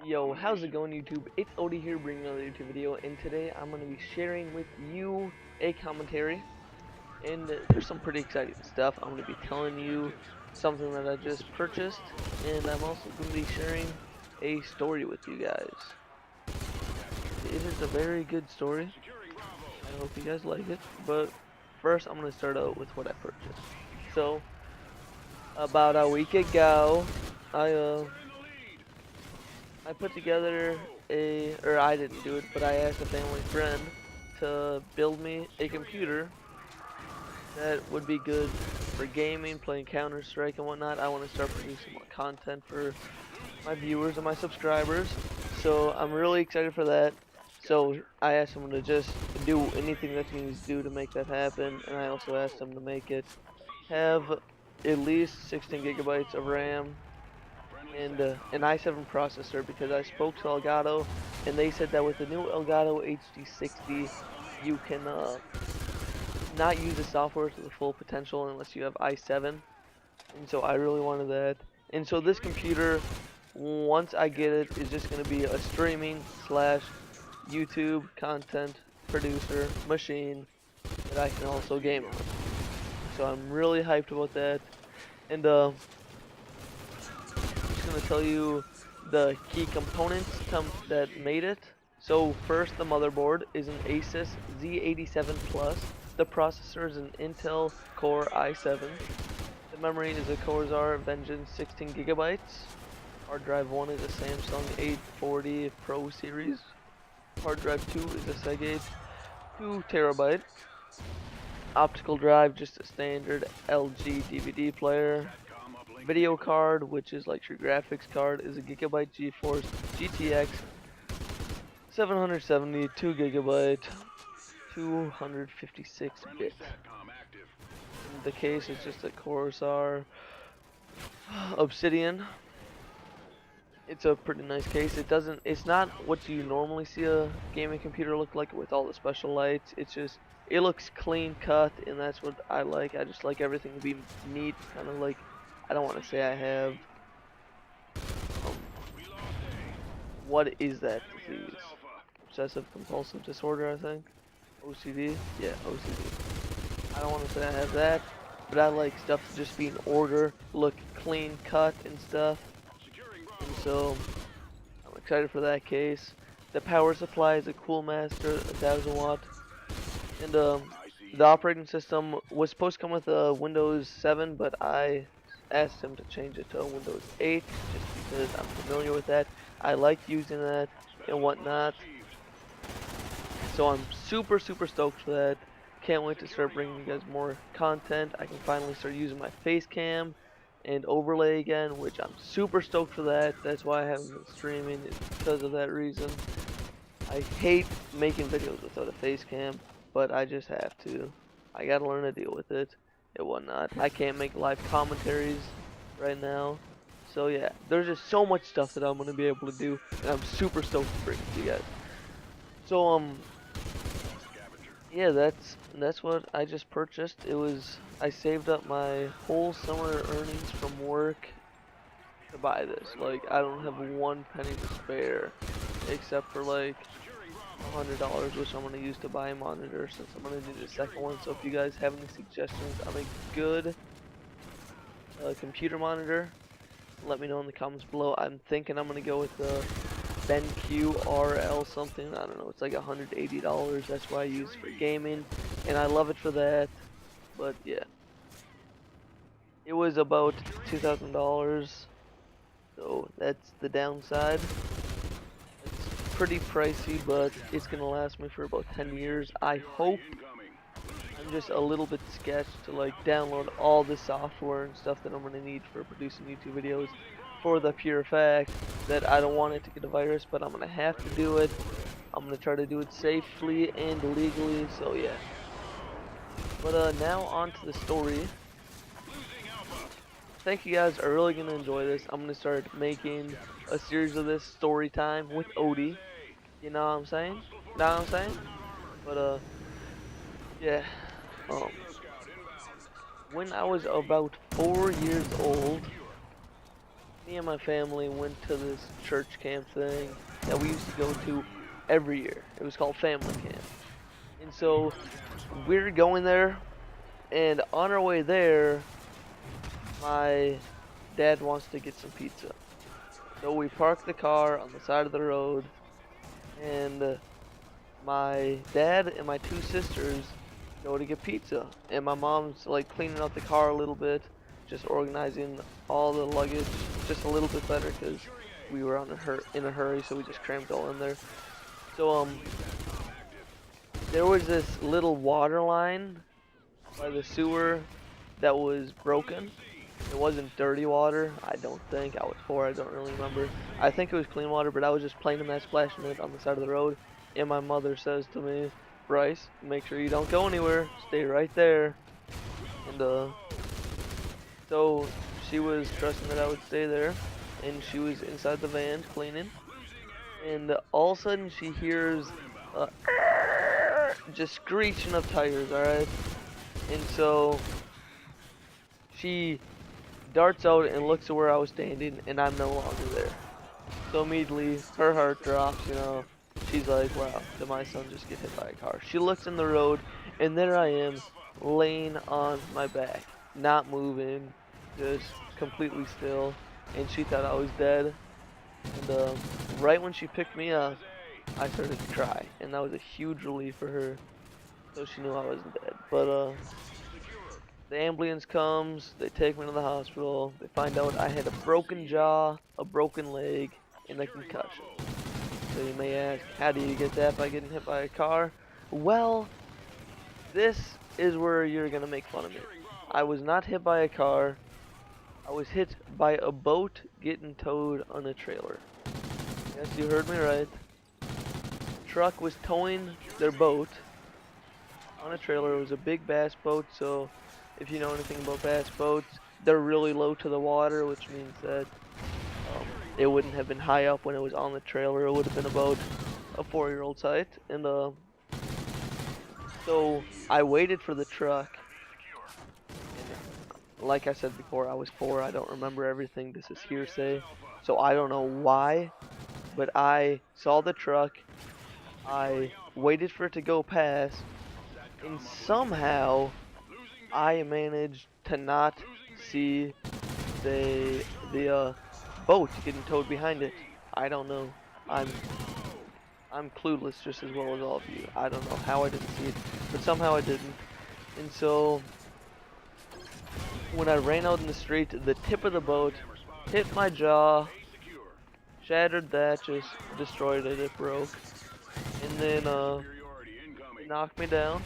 Yo, how's it going, YouTube? It's Odie here bringing another YouTube video, and today I'm going to be sharing with you a commentary, and there's some pretty exciting stuff. I'm going to be telling you something that I just purchased, and I'm also going to be sharing a story with you guys. It is a very good story. I hope you guys like it, but first I'm going to start out with what I purchased. So, about a week ago, I put together or I didn't do it, but I asked a family friend to build me a computer that would be good for gaming, playing Counter-Strike and whatnot. I want to start producing more content for my viewers and my subscribers, so I'm really excited for that. So I asked him to just do anything that he needs to do to make that happen, and I also asked him to make it have at least 16 gigabytes of RAM and an i7 processor, because I spoke to Elgato and they said that with the new Elgato HD60 you can not use the software to the full potential unless you have i7, and so I really wanted that. And so this computer, once I get it, is just going to be a streaming slash YouTube content producer machine that I can also game on. So I'm really hyped about that, and going to tell you the key components that made it. So first, the motherboard is an Asus Z87 Plus. The processor is an Intel Core i7. The memory is a Corsair Vengeance 16 gigabytes. Hard drive 1 is a Samsung 840 Pro series. Hard drive 2 is a Seagate 2 terabyte. Optical drive, just a standard LG DVD player. Video card, which is like your graphics card, is a Gigabyte GeForce GTX 770 2 gigabyte 256 bit. The case is just a Corsair Obsidian. It's a pretty nice case. It's not what you normally see a gaming computer look like with all the special lights. It looks clean cut, and that's what I like. I just like everything to be neat, kind of like, I don't want to say I have, what is that disease? Obsessive compulsive disorder, I think. OCD? Yeah, OCD. I don't want to say I have that, but I like stuff to just be in order, look clean cut and stuff. And so, I'm excited for that case. The power supply is a Coolmaster 1000 watt. And the operating system was supposed to come with a Windows 7, but I asked him to change it to Windows 8 just because I'm familiar with that. I like using that and whatnot. So I'm super stoked for that. Can't wait to start bringing you guys more content. I can finally start using my face cam and overlay again, which I'm super stoked for that. That's why I haven't been streaming, because of that reason. I hate making videos without a face cam, but I just have to. I gotta learn to deal with it and whatnot. I can't make live commentaries right now. So yeah, there's just so much stuff that I'm gonna be able to do, and I'm super stoked to bring it to you guys. So yeah, that's what I just purchased. I saved up my whole summer earnings from work to buy this. Like, I don't have one penny to spare, except for like $100, which I'm gonna use to buy a monitor, since I'm gonna need a second one. So if you guys have any suggestions on a good computer monitor, let me know in the comments below. I'm thinking I'm gonna go with the BenQ RL something. I don't know. It's like $180. That's why I use it for gaming, and I love it for that. But yeah, it was about $2,000, so that's the downside. Pretty pricey, but it's gonna last me for about 10 years. I hope. I'm just a little bit sketched to like download all the software and stuff that I'm gonna need for producing YouTube videos, for the pure fact that I don't want it to get a virus, but I'm gonna have to do it. I'm gonna try to do it safely and legally, so yeah. But now on to the story. Thank you guys, are really gonna enjoy this. I'm gonna start making a series of this story time with Odie. You know what I'm saying? Know what I'm saying? But yeah. When I was about 4 years old, me me and my family went to this church camp thing that we used to go to every year. It was called family camp. And so we're going there, and on our way there, my dad wants to get some pizza. So we park the car on the side of the road, and my dad and my two sisters go to get pizza. And my mom's like cleaning out the car a little bit, just organizing all the luggage just a little bit better because we were in a hurry, so we just crammed all in there. So there was this little water line by the sewer that was broken. It wasn't dirty water, I don't think. I was 4, I don't really remember. I think it was clean water, but I was just playing in that, splashing it on the side of the road. And my mother says to me, Bryce, make sure you don't go anywhere. Stay right there. And so she was trusting that I would stay there. And she was inside the van cleaning. And all of a sudden she hears just screeching of tires, alright? And so she darts out and looks at where I was standing, and I'm no longer there. So immediately, her heart drops, you know. She's like, wow, did my son just get hit by a car? She looks in the road, and there I am, laying on my back, not moving, just completely still. And she thought I was dead. And right when she picked me up, I started to cry, and that was a huge relief for her. So she knew I wasn't dead. But the ambulance comes, they take me to the hospital, they find out I had a broken jaw, a broken leg, and a concussion. So you may ask, how do you get that by getting hit by a car? Well, this is where you're gonna make fun of me. I was not hit by a car, I was hit by a boat getting towed on a trailer. Yes, you heard me right. The truck was towing their boat on a trailer. It was a big bass boat, so if you know anything about bass boats, they're really low to the water, which means that it wouldn't have been high up when it was on the trailer. It would have been about a 4-year-old's height. And so I waited for the truck. And like I said before, I was 4. I don't remember everything. This is hearsay. So I don't know why, but I saw the truck. I waited for it to go past, and somehow I managed to not see the boat getting towed behind it. I don't know. I'm clueless just as well as all of you. I don't know how I didn't see it, but somehow I didn't. And so when I ran out in the street, the tip of the boat hit my jaw, shattered that, just destroyed it. It broke, and then it knocked me down.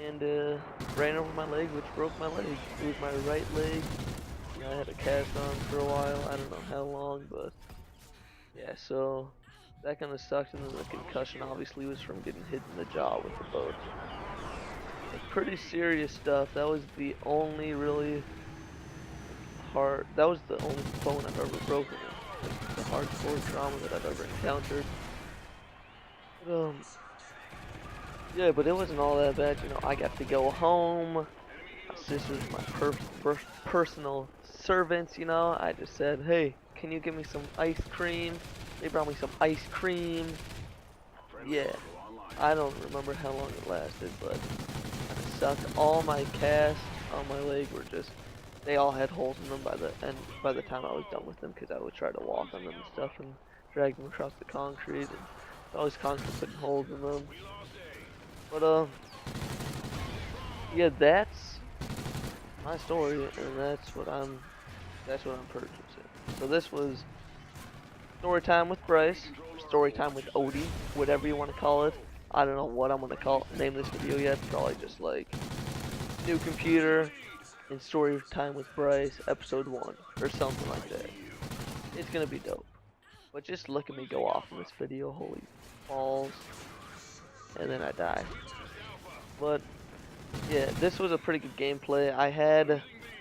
And ran over my leg, which broke my leg. It was my right leg. I had a cast on for a while. I don't know how long, but yeah, so that kind of sucked. And then the concussion obviously was from getting hit in the jaw with the boat. Like, pretty serious stuff. That was the only really that was the only bone I've ever broken. Like, the hardcore trauma that I've ever encountered. But, yeah, but it wasn't all that bad, you know. I got to go home. My sister's my personal servants, you know. I just said, hey, can you give me some ice cream? They brought me some ice cream. Yeah, I don't remember how long it lasted, but I sucked. All my casts on my leg were just, they all had holes in them by the time I was done with them, because I would try to walk on them and stuff and drag them across the concrete. And all this concrete putting holes in them. But yeah, that's my story, and that's what I'm purchasing. So this was story time with Bryce, story time with Odie, whatever you want to call it. I don't know what I'm gonna name this video yet. Probably just like new computer and story time with Bryce, episode 1, or something like that. It's gonna be dope. But just look at me go off in this video. Holy balls! And then I die. But yeah, this was a pretty good gameplay. I had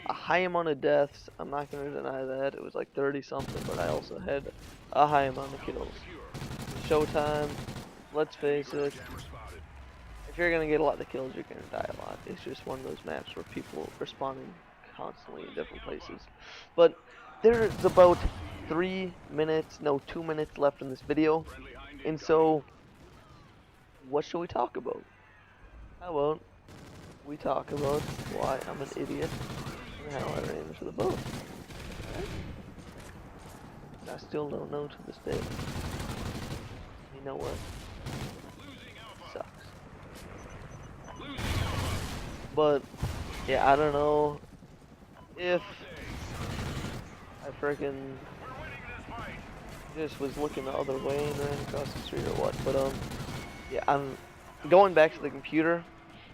a high amount of deaths. I'm not going to deny that. It was like 30 something, but I also had a high amount of kills. Showtime, let's face it, if you're going to get a lot of kills, you're going to die a lot. It's just one of those maps where people are spawning constantly in different places. But there's about 3 minutes, no, 2 minutes left in this video, and so what should we talk about? How about we talk about why I'm an idiot and how I ran into the boat? Right? I still don't know to this day. You know what? Sucks. But yeah, I don't know if I freaking just was looking the other way and ran across the street or what. But yeah, I'm going back to the computer.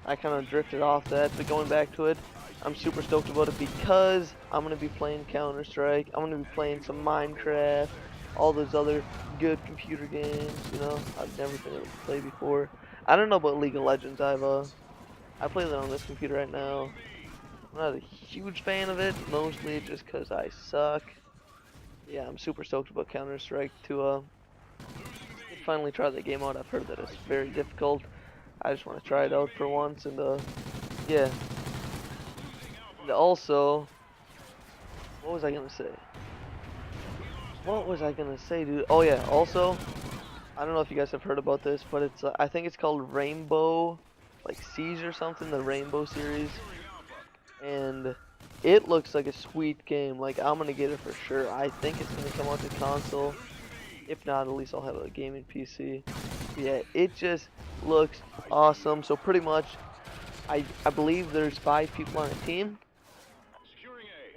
I kind of drifted off that, but going back to it, I'm super stoked about it because I'm gonna be playing Counter-Strike. I'm gonna be playing some Minecraft, all those other good computer games. You know, I've never been able to play before. I don't know about League of Legends. I play that on this computer right now. I'm not a huge fan of it, mostly just because I suck. Yeah, I'm super stoked about Counter-Strike to finally try that game out. I've heard that it's very difficult. I just want to try it out for once, and yeah. And also, what was I gonna say? What was I gonna say, dude? Oh yeah. Also, I don't know if you guys have heard about this, but it's I think it's called Rainbow, like Siege or something, the Rainbow series, and it looks like a sweet game. Like I'm gonna get it for sure. I think it's gonna come out to console. If not, at least I'll have a gaming PC. Yeah, it just looks awesome. So pretty much, I believe there's 5 people on a team,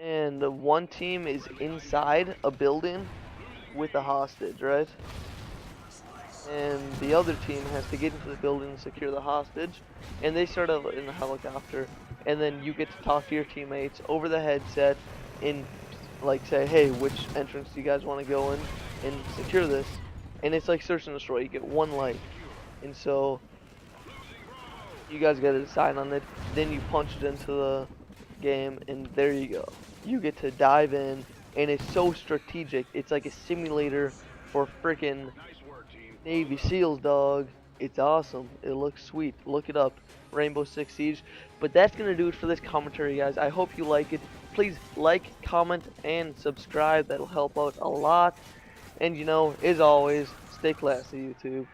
and one team is inside a building with a hostage, right? And the other team has to get into the building and secure the hostage, and they start out in a helicopter, and then you get to talk to your teammates over the headset and like say, hey, which entrance do you guys want to go in and secure this? And it's like search and destroy. You get 1 life, and so you guys got to decide on it. Then you punch it into the game, and there you go. You get to dive in, and it's so strategic. It's like a simulator for freaking Navy SEALs, dog. It's awesome. It looks sweet. Look it up. Rainbow Six Siege. But that's going to do it for this commentary, guys. I hope you like it. Please like, comment, and subscribe. That'll help out a lot. And, you know, as always, stay classy, YouTube.